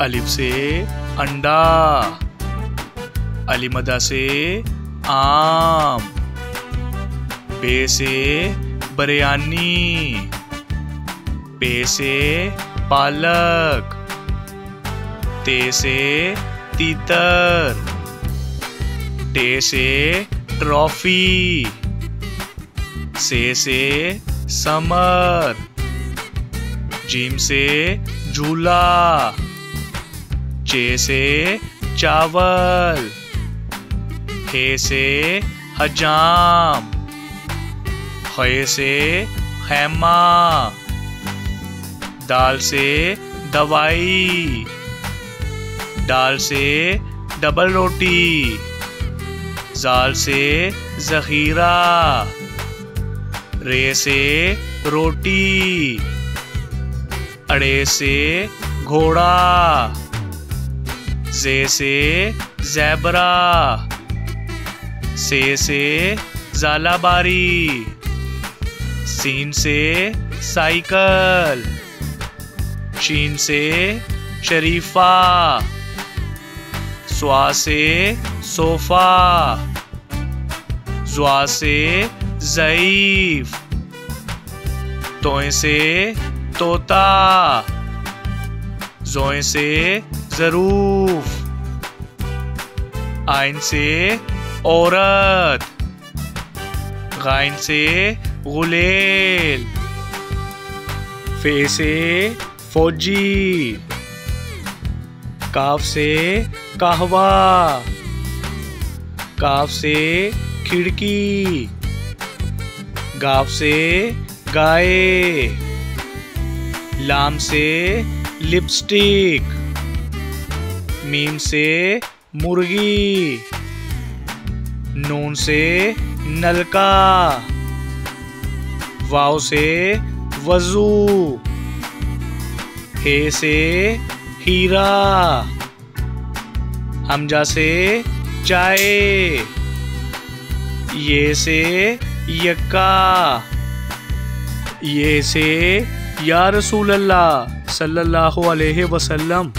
अलिफ से अंडा, अलिमदा से आम, बे से बिरयानी, पे से पालक, ते से तीतर, टे से ट्रॉफी, से समर, जीम से झूला, चे से चावल, हे से हजाम, खे से खैमा, दाल से दवाई, डाल से डबल रोटी, जाल से जखीरा, रे से रोटी, अड़े से घोड़ा, जे से ज़ेबरा, से ज़ालाबारी, सीन से साइकिल, शीन से शरीफा, स्वा से सोफा, ज़्वा से ज़ईफ, तोए से तोता, ज़ोए से ज़रूफ, आइन से औरत, गाइन से गुलेल, फे से फौजी, काफ से कहवा, काफ से खिड़की, गाफ से गाय, लाम से लिपस्टिक, मीम से मुर्गी, नून से नलका, वाव से वजू, हे से हीरा, हमजा से चाय, ये से यक्का, ये से या रसूल अल्लाह सल्लल्लाहु अलैहि वसल्लम।